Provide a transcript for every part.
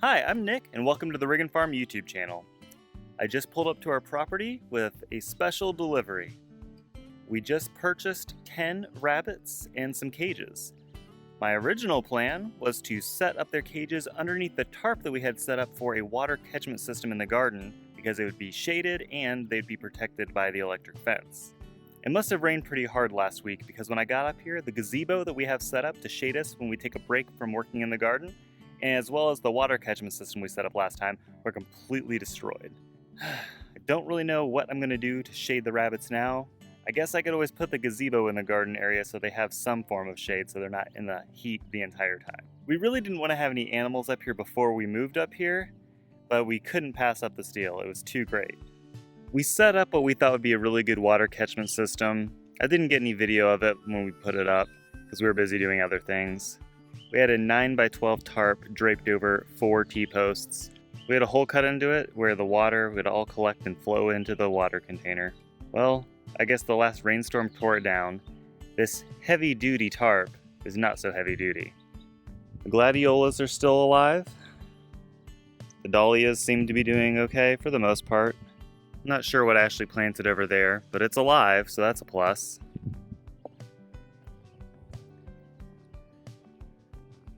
Hi, I'm Nick, and welcome to the Riggin Farm YouTube channel. I just pulled up to our property with a special delivery. We just purchased 10 rabbits and some cages. My original plan was to set up their cages underneath the tarp that we had set up for a water catchment system in the garden because it would be shaded and they'd be protected by the electric fence. It must have rained pretty hard last week because when I got up here, the gazebo that we have set up to shade us when we take a break from working in the garden, as well as the water catchment system we set up last time, were completely destroyed. I don't really know what I'm going to do to shade the rabbits now. I guess I could always put the gazebo in the garden area so they have some form of shade so they're not in the heat the entire time. We really didn't want to have any animals up here before we moved up here, but we couldn't pass up this deal. It was too great. We set up what we thought would be a really good water catchment system. I didn't get any video of it when we put it up because we were busy doing other things. We had a 9x12 tarp draped over 4 T-posts. We had a hole cut into it where the water would all collect and flow into the water container. Well, I guess the last rainstorm tore it down. This heavy-duty tarp is not so heavy-duty. The gladiolas are still alive. The dahlias seem to be doing okay for the most part. I'm not sure what Ashley planted over there, but it's alive, so that's a plus.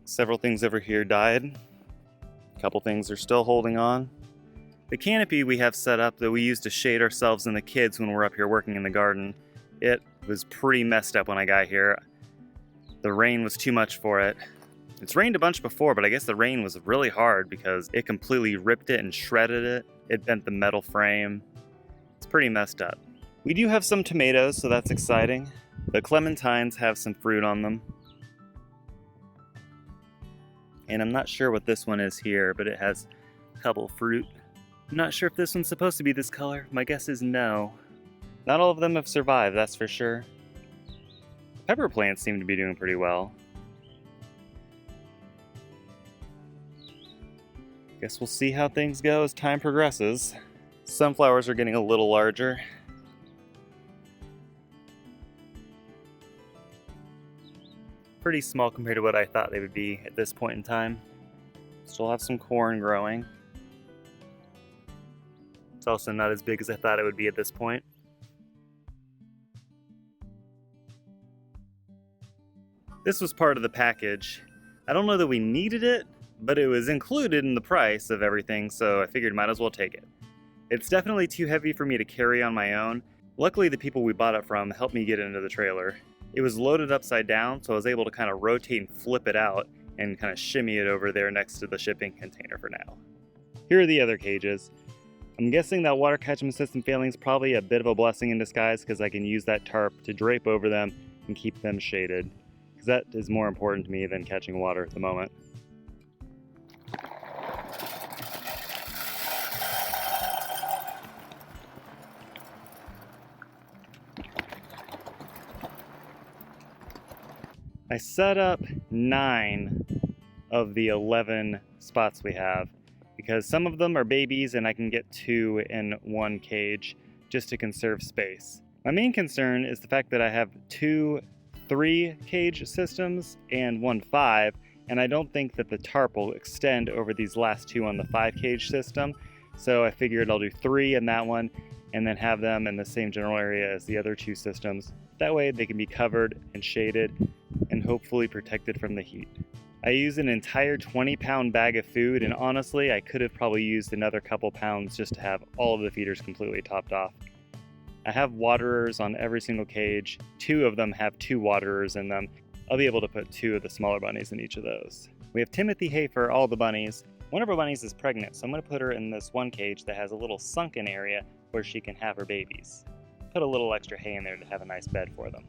Several things over here died. A couple things are still holding on. The canopy we have set up that we use to shade ourselves and the kids when we're up here working in the garden, it was pretty messed up when I got here. The rain was too much for it. It's rained a bunch before, but I guess the rain was really hard because it completely ripped it and shredded it. It bent the metal frame. It's pretty messed up. We do have some tomatoes, so that's exciting. The clementines have some fruit on them. And I'm not sure what this one is here, but it has a couple fruit. I'm not sure if this one's supposed to be this color. My guess is no. Not all of them have survived, that's for sure. Pepper plants seem to be doing pretty well. Guess we'll see how things go as time progresses. Sunflowers are getting a little larger. Pretty small compared to what I thought they would be at this point in time. Still have some corn growing. It's also not as big as I thought it would be at this point. This was part of the package. I don't know that we needed it, but it was included in the price of everything, so I figured might as well take it. It's definitely too heavy for me to carry on my own. Luckily, the people we bought it from helped me get it into the trailer. It was loaded upside down, so I was able to kind of rotate and flip it out and kind of shimmy it over there next to the shipping container for now. Here are the other cages. I'm guessing that water catchment system failing is probably a bit of a blessing in disguise because I can use that tarp to drape over them and keep them shaded, because that is more important to me than catching water at the moment. I set up 9 of the 11 spots we have because some of them are babies and I can get 2 in one cage just to conserve space. My main concern is the fact that I have 2 3-cage systems and 1 5, and I don't think that the tarp will extend over these last 2 on the 5-cage system, so I figured I'll do 3 in that one and then have them in the same general area as the other 2 systems. That way they can be covered and shaded and hopefully protected from the heat. I used an entire 20-pound bag of food, and honestly, I could have probably used another couple pounds just to have all of the feeders completely topped off. I have waterers on every single cage. 2 of them have 2 waterers in them. I'll be able to put 2 of the smaller bunnies in each of those. We have Timothy hay for all the bunnies. One of our bunnies is pregnant, so I'm going to put her in this one cage that has a little sunken area where she can have her babies. Put a little extra hay in there to have a nice bed for them.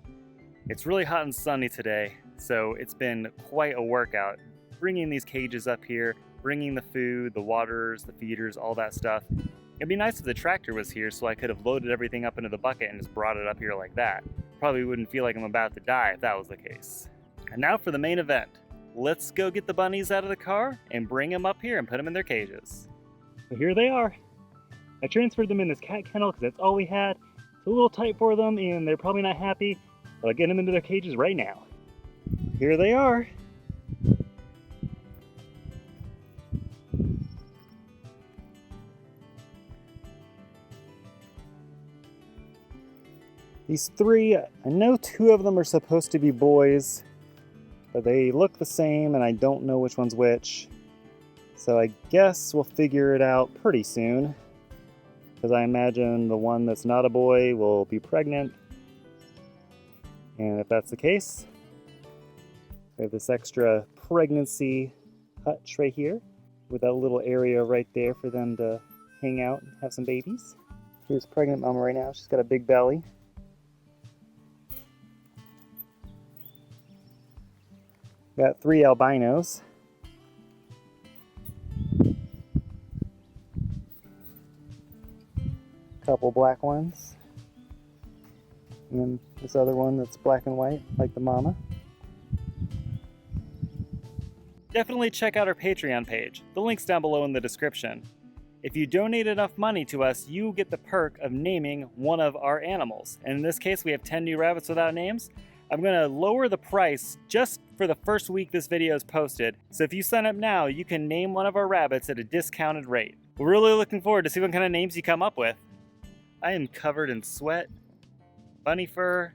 It's really hot and sunny today, so it's been quite a workout. Bringing these cages up here, bringing the food, the waterers, the feeders, all that stuff. It'd be nice if the tractor was here so I could have loaded everything up into the bucket and just brought it up here like that. Probably wouldn't feel like I'm about to die if that was the case. And now for the main event. Let's go get the bunnies out of the car and bring them up here and put them in their cages. So here they are. I transferred them in this cat kennel because that's all we had. It's a little tight for them and they're probably not happy, but I'll get them into their cages right now. Here they are. These three, I know two of them are supposed to be boys, but they look the same and I don't know which one's which. So I guess we'll figure it out pretty soon, because I imagine the one that's not a boy will be pregnant. And if that's the case, we have this extra pregnancy hutch right here with that little area right there for them to hang out and have some babies. Here's pregnant mama right now. She's got a big belly. Got 3 albinos. Couple black ones. And this other one that's black and white, like the mama. Definitely check out our Patreon page. The link's down below in the description. If you donate enough money to us, you get the perk of naming one of our animals. And in this case, we have 10 new rabbits without names. I'm going to lower the price just for the first week this video is posted. So if you sign up now, you can name one of our rabbits at a discounted rate. We're really looking forward to see what kind of names you come up with. I am covered in sweat, bunny fur,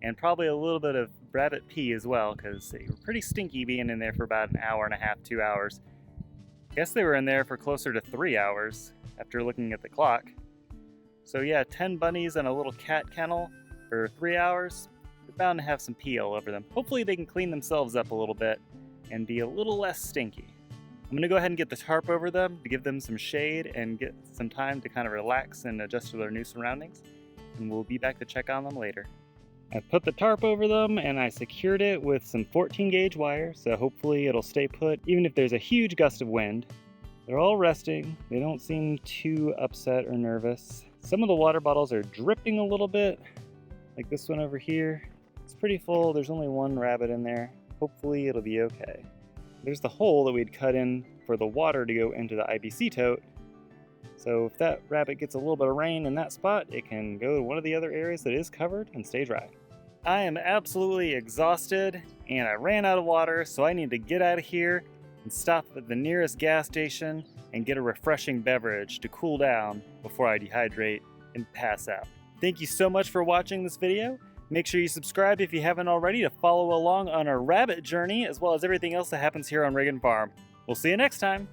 and probably a little bit of rabbit pee as well, because they were pretty stinky being in there for about an hour and a half, 2 hours. I guess they were in there for closer to 3 hours after looking at the clock. So yeah, 10 bunnies and a little cat kennel for 3 hours. They're bound to have some pee all over them. Hopefully they can clean themselves up a little bit and be a little less stinky. I'm gonna go ahead and get the tarp over them to give them some shade and get some time to kind of relax and adjust to their new surroundings. And we'll be back to check on them later. I put the tarp over them and I secured it with some 14 gauge wire, so hopefully it'll stay put even if there's a huge gust of wind. They're all resting. They don't seem too upset or nervous. Some of the water bottles are dripping a little bit, like this one over here. It's pretty full. There's only one rabbit in there. Hopefully it'll be okay. There's the hole that we'd cut in for the water to go into the IBC tote. So if that rabbit gets a little bit of rain in that spot, it can go to one of the other areas that is covered and stay dry. I am absolutely exhausted and I ran out of water, so I need to get out of here and stop at the nearest gas station and get a refreshing beverage to cool down before I dehydrate and pass out. Thank you so much for watching this video. Make sure you subscribe if you haven't already to follow along on our rabbit journey, as well as everything else that happens here on Riggin Farm. We'll see you next time.